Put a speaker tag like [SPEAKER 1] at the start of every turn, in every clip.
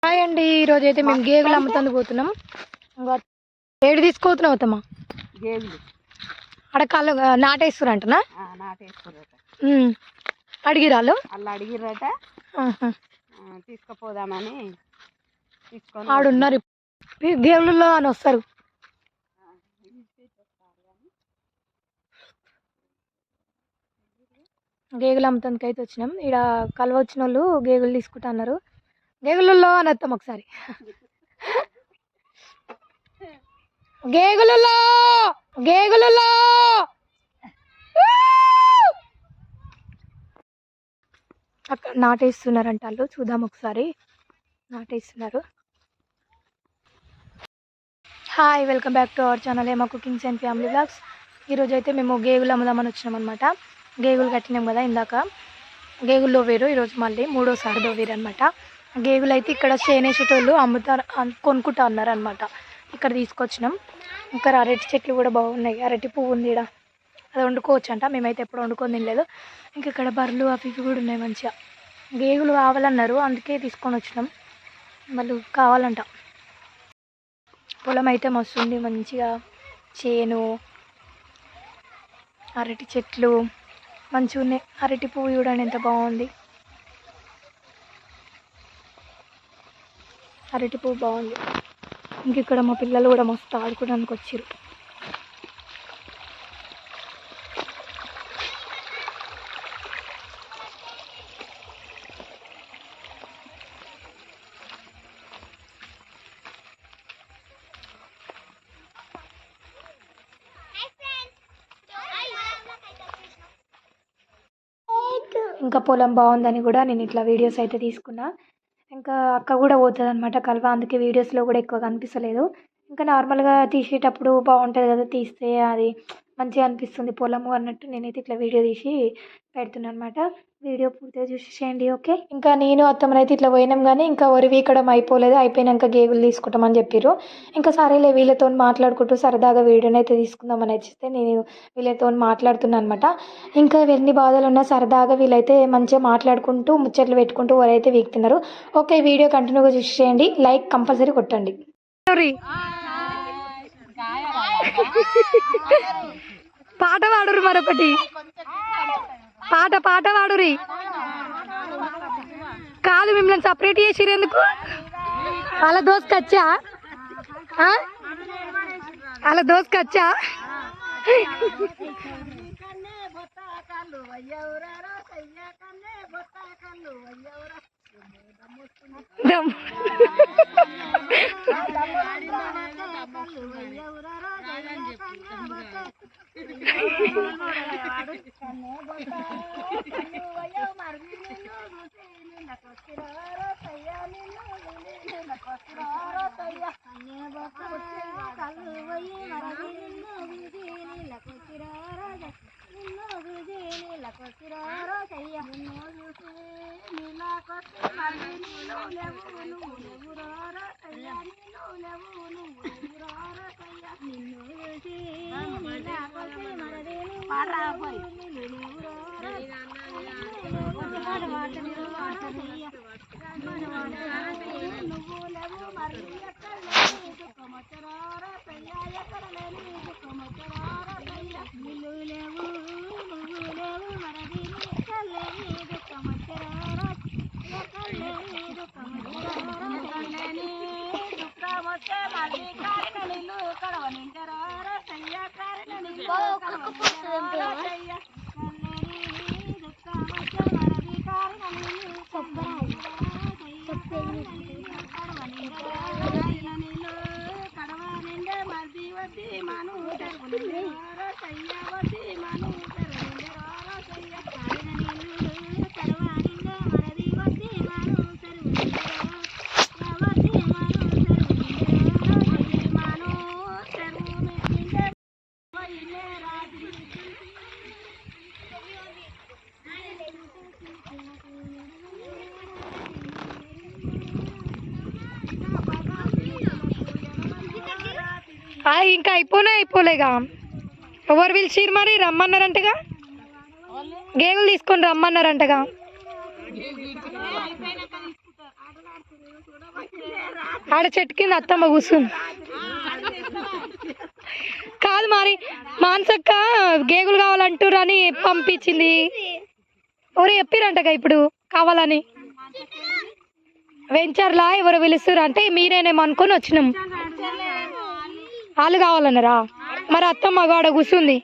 [SPEAKER 1] Hi అండి, ఈరోజు అయితే మేము గేగులు అమ్ముతందుకు పోతున్నాం. ఏడు తీసుకోతున్నావు అత్తమ్మ?
[SPEAKER 2] గేగులు
[SPEAKER 1] అక్కడ కళ్ళు నాటేస్తురంటనా? అడిగిరాళ్ళు
[SPEAKER 2] అలా అడిగిరట, తీసుకుపోదామని తీసుకొని
[SPEAKER 1] ఆడున్నారు. గేగులలో అని వస్తారు. గేగులు అమ్ముతందుకు అయితే వచ్చినాం. ఇక్కడ కలువ వచ్చిన వాళ్ళు గేగులు తీసుకుంటా అన్నారు. గేగులలో అని వస్తాం ఒకసారి. గేగులలో గేగులలో అక్కడ నాటేస్తున్నారంట వాళ్ళు. చూద్దాం ఒకసారి. నాటేస్తున్నారు. Hi, welcome back to our channel ఏమా కుకింగ్స్ అండ్ ఫ్యామిలీ వ్లాగ్స్. ఈరోజు అయితే మేము గేగులు అమ్ముదామని వచ్చినాం అనమాట. గేగులు కట్టినాం కదా ఇందాక. గేగుల్లో వేరు ఈరోజు మళ్ళీ మూడోసారి దోవేరు అనమాట. గేగులు అయితే ఇక్కడ చేనేసేటోళ్ళు అమ్ముతారు, కొనుక్కుంటా అన్నారు అనమాట. ఇక్కడ తీసుకొచ్చినాం. ఇంకా అరటి చెట్లు కూడా బాగున్నాయి. అరటి పువ్వు ఉంది ఇక్కడ, అది వండుకోవచ్చు అంట. మేమైతే ఎప్పుడు వండుకొని తినలేదు. ఇంకా ఇక్కడ బర్రెలు అవి ఇవి కూడా ఉన్నాయి మంచిగా. గేగులు కావాలన్నారు, అందుకే తీసుకొని వచ్చినాం. వాళ్ళు కావాలంట. పొలం అయితే మస్తు ఉంది, మంచిగా చేను, అరటి చెట్లు మంచిగా ఉన్నాయి. అరటి పువ్వు చూడండి ఎంత బాగుంది. అరటి పువ్వు బాగుంది. ఇంక ఇక్కడ మా పిల్లలు కూడా మస్తు ఆడుకోవడానికి వచ్చారు. ఇంకా పొలం బాగుందని కూడా నేను ఇట్లా వీడియోస్ అయితే తీసుకున్నా. ఇంకా అక్క కూడా పోతుంది అనమాట కలవ, అందుకే వీడియోస్లో కూడా ఎక్కువ కనిపిస్తలేదు. ఇంకా నార్మల్గా తీసేటప్పుడు బాగుంటుంది కదా, తీస్తే అది మంచిగా అనిపిస్తుంది పొలము అన్నట్టు నేనైతే ఇట్లా వీడియో తీసి పెడుతున్నాను అనమాట. వీడియో పూర్తిగా చూసేయండి, ఓకే. ఇంకా నేను అత్తమ్మనైతే ఇట్లా పోయినాం, కానీ ఇంకా వరి వీకడం అయిపోలేదు. అయిపోయినాక గేగులు తీసుకుంటామని చెప్పారు. ఇంకా సరేలే వీళ్ళతో మాట్లాడుకుంటూ సరదాగా వీడియోని అయితే తీసుకుందామని వచ్చితే నేను వీళ్ళతో మాట్లాడుతున్నాను అనమాట. ఇంకా ఎన్ని బాధలు ఉన్నా సరదాగా వీళ్ళైతే మంచిగా మాట్లాడుకుంటూ ముచ్చట్లు పెట్టుకుంటూ వరి అయితే వీకుతున్నారు. ఓకే, వీడియో కంటిన్యూగా చూసేయండి. లైక్ కంపల్సరీ కొట్టండి. పాట పాడురు, మరొకటి పాట పాడురి. కాదు, మిమ్మల్ని సపరేట్ చేసిరు ఎందుకు? వాళ్ళ దోసుకొచ్చా, వాళ్ళ దోసుకొచ్చా. ఇంకా అయిపోలేగా. ఎవరు పిలిచిరు మరి? రమ్మన్నారంటగా, గేగులు తీసుకొని రమ్మన్నారంటగా. ఆడ చెట్టు కింద అత్తమ్మ కూర్చుంది. కాదు మరి మాన్సక్క గేగులు కావాలంటారు అని పంపించింది. ఎవరు చెప్పిరంటగా ఇప్పుడు కావాలని. వెంచర్లా ఎవరు పిలుస్తారు అంటే మీరేనేమో అనుకొని వచ్చినాం. వాళ్ళు కావాలన్నారా? మరి అత్తమ్మ గాడ కూర్చుంది.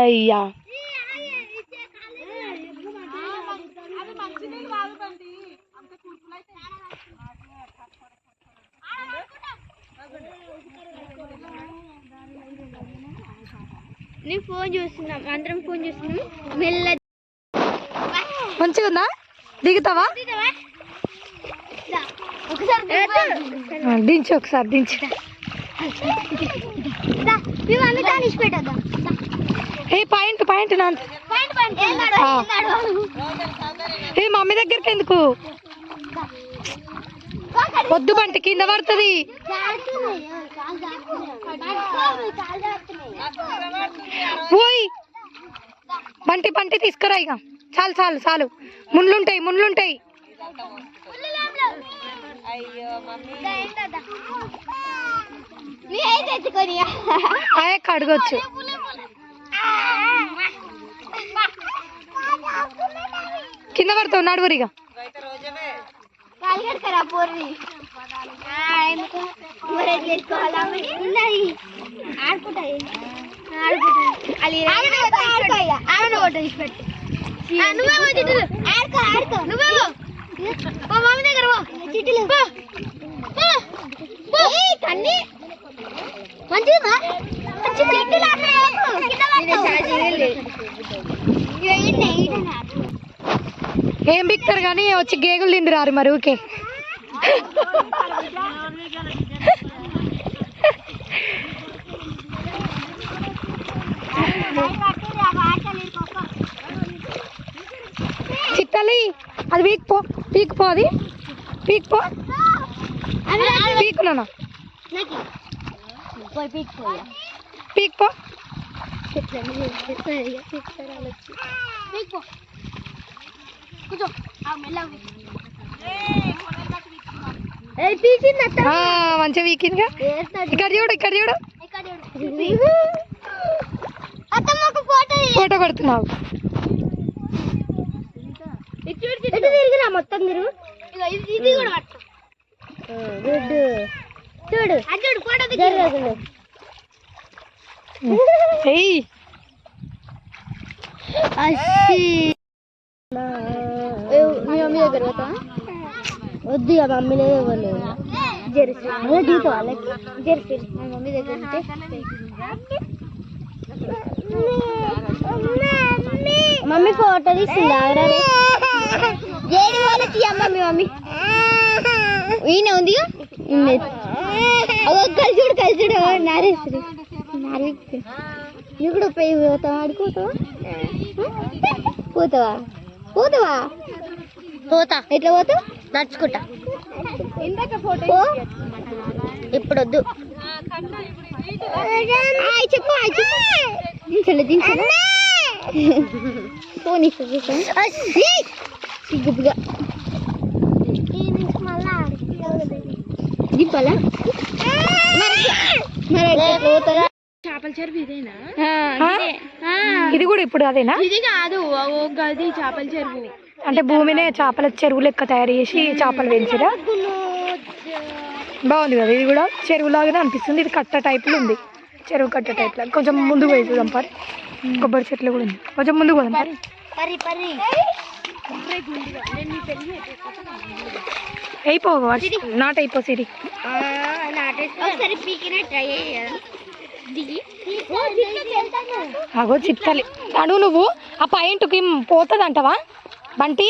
[SPEAKER 1] అయ్యా
[SPEAKER 3] నేను ఫోన్ చూస్తున్నాం, అందరం ఫోన్ చూస్తున్నాం. మెల్ల
[SPEAKER 1] మంచిగా ఉందా? దిగుతావా? దించు ఒకసారి దించు. ఏ పాయింట్ పాయింట్ నా ఏ మమ్మీ దగ్గరికి ఎందుకు? వద్దు బంటి కింద పడుతుంది. ఓయ్ బంటి బంటి తీసుకురా ఇక. చాలు చాలు చాలు. ముళ్ళుంటాయి ముళ్ళుంటాయి. అయ్యే కడగొచ్చు. కింద పడతావు నడువురిగా. ఏం బిక్తారు కానీ వచ్చి గేగులు తిండి రారు మరి. ఊకే చిట్టాలి అది పీక్పో పీక్పో అది పీక్పో పీకునా పీక్పో. మంచిగా వీకిందిగా. ఇక్కడ చూడు ఇక్కడ చూడు. ఫోటో కొడుతున్నావు.
[SPEAKER 3] మొత్తం మీరు ఇది కూడా చూడు చూడు ఫోటో మీ మమ్మీ దగ్గర పోతా. వద్దు ఇక మమ్మీ లేదు ఇవ్వలేదు. జెర్సీ అదే దిగుతా వాళ్ళకి. జెర్సీ మా మమ్మీ దగ్గర ఉంటే మమ్మీ ఫోటో తీసింది. ఏడు వాళ్ళకి అమ్మ మీ మమ్మీ ఈయన ఉంది. కలిసి చూడు నారేశ్వరి నారికి నువ్వు కూడా పోయి పోతావా? ఆడుకోతావా? పోతావా పోతావా పోతా. ఎట్లా పోతావు? నడుచుకుంటా. ఫోటో ఇప్పుడు వద్దు. చెప్పు దించలే దించలే ఫోన్ సిగ్గుగా దింపాలా? చేపల చెరువు ఇదేనా?
[SPEAKER 1] ఇది కూడా ఇప్పుడు అదేనా?
[SPEAKER 3] ఇది కాదు గది చేపల చెరువు.
[SPEAKER 1] అంటే భూమినే చేపల చెరువు లెక్క తయారు చేసి చేపలు పెంచిరా. బాగుంది కదా. ఇది కూడా చెరువు లాగానే అనిపిస్తుంది. ఇది కట్ట టైప్లో ఉంది. చెరువు కట్ట టైప్లో. కొంచెం ముందుకు పోయి చూద్దాం పరి. కొబ్బరి చెట్లు కూడా ఉంది. కొంచెం ముందుకు పోదాం పరి. అయిపో నాట్ అయిపో సిరి. అగో చిట్టాలి. నడు నువ్వు ఆ పాయింట్కి పోతుంది అంటవా బంటి?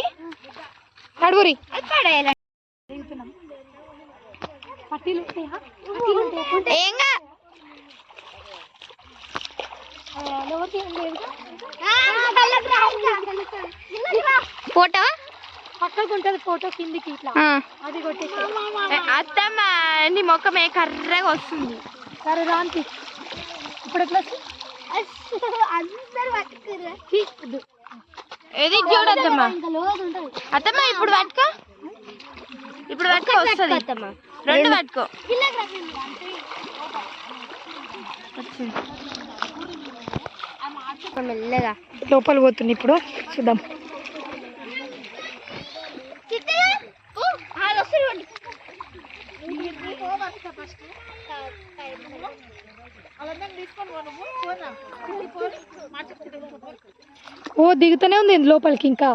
[SPEAKER 1] నడువురి.
[SPEAKER 3] ఫోటో
[SPEAKER 1] పక్కకు ఉంటుంది. ఫోటో కిందికి ఇట్లా అది కొట్టేసి.
[SPEAKER 3] అత్తమ్మ నీ మొక్కమే కర్రగా వస్తుంది.
[SPEAKER 1] సరే రాంతి ఇప్పుడు ఎట్లా
[SPEAKER 3] అందరు
[SPEAKER 1] ఏది చూడద్దమ్మా అత్తమ్మ ఇప్పుడు పట్టుకో వస్తుంది రెండు పట్టుకో
[SPEAKER 3] మెల్లగా
[SPEAKER 1] లోపల పోతుంది ఇప్పుడు చూద్దాం. ఓ దిగుతూనే ఉంది లోపలికి ఇంకా.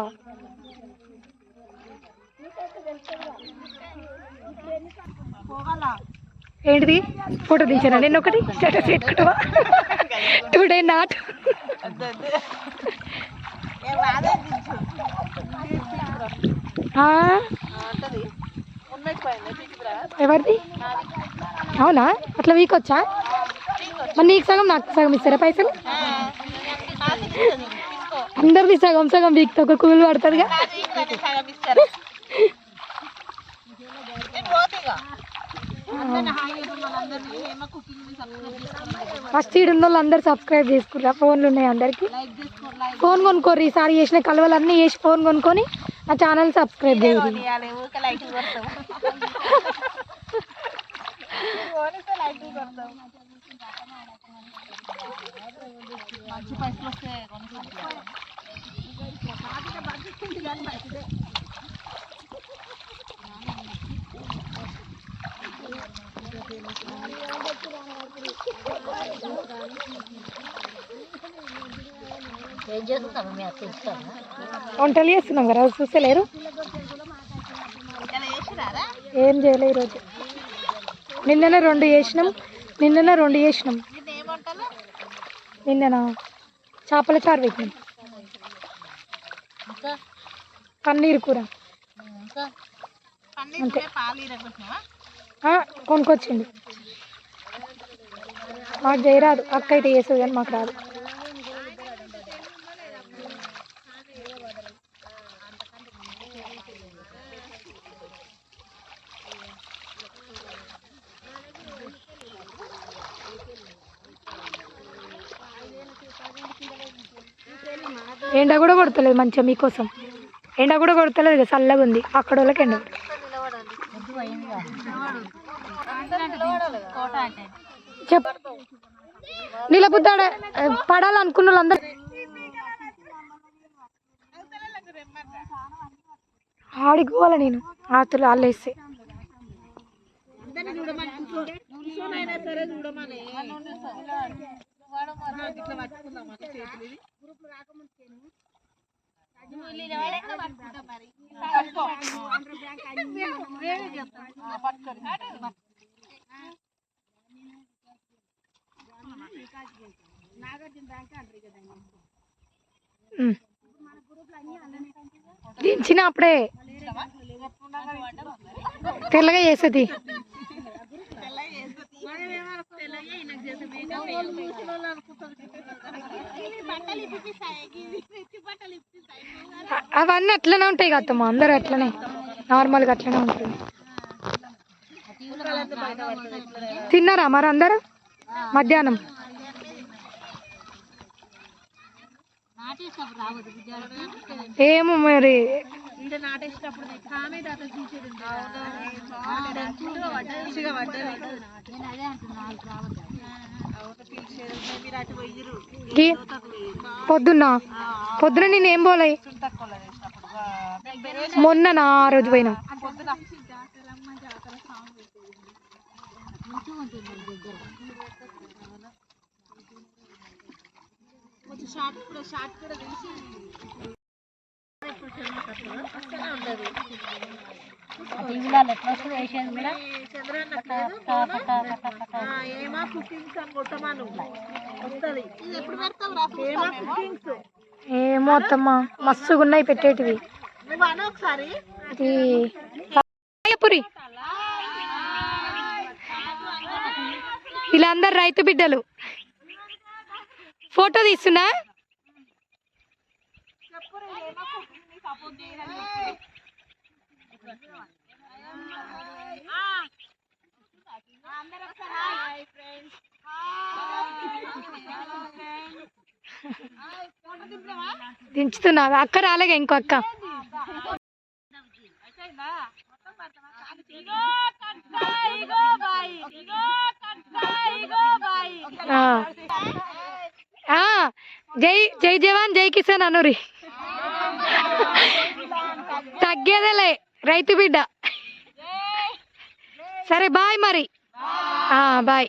[SPEAKER 1] ఏంటిది ఫోటో దించానా నేను ఒకటి స్టేటస్ పెట్టుకుంటావా టుడే నాట్ ఎవరిది అవునా అట్లా వీక్ వచ్చా మరి నీకు సగం నాకు సగం ఇస్తారా పైసలు అందరిది సగం సగం వీక్తో ఒక కూలి పడుతుందిగా ఫస్ట్ ఈడు ఉన్న వాళ్ళు అందరు సబ్స్క్రైబ్ చేసుకుర్రా ఫోన్లు ఉన్నాయి అందరికి ఫోన్ కొనుక్కోరు ఈసారి చేసిన కలవలన్నీ చేసి ఫోన్ కొనుక్కొని నా ఛానల్ సబ్స్క్రైబ్ చేయాలి వంటలు చేస్తున్నాం కదా చూస్తలేరు ఏం చేయలే ఈరోజు నిన్ననే రెండు చేసినాం నిన్ననా చేపల చారు పెట్టినాం పన్నీర్ కూర అంతే కొనుక్కొచ్చిండు మాకు చేయరాదు అక్క అయితే చేస్తుంది కానీ మాకు రాదు ఎండ కూడా కొడతలేదు మంచిగా మీకోసం ఎండ కూడా కొడతలేదు ఇక చల్లగా ఉంది అక్కడ వాళ్ళకి ఎండ చెప్ నిలబుద్దాడ పడాలనుకున్న వాళ్ళందరూ ఆడిపోవాలి నేను ఆతులు అల్లేస్తే దించిన అప్పుడే తెల్లగా చేస్తుంది అవన్నీ అట్లనే ఉంటాయి కదమ్మా అందరూ అట్లనే నార్మల్గా అట్లనే ఉంటుంది తిన్నారా మరి అందరూ మధ్యాహ్నం ఏమో మరి పొద్దున నేనేం పోలే మొన్న నా ఆ రోజు పోయినా ఏమో అత్తమ్మా మస్తుగా ఉన్నాయి పెట్టేటివి పురి వీళ్ళందరూ రైతు బిడ్డలు ఫోటో తీస్తున్నా దించుతున్నా అక్క రాలేగా ఇంకో అక్క. జై జై జవాన్ జై కిసాన్ అనురి తగ్గేదేలే రైతు బిడ్డ. సరే బాయ్ మరి. బాయ్.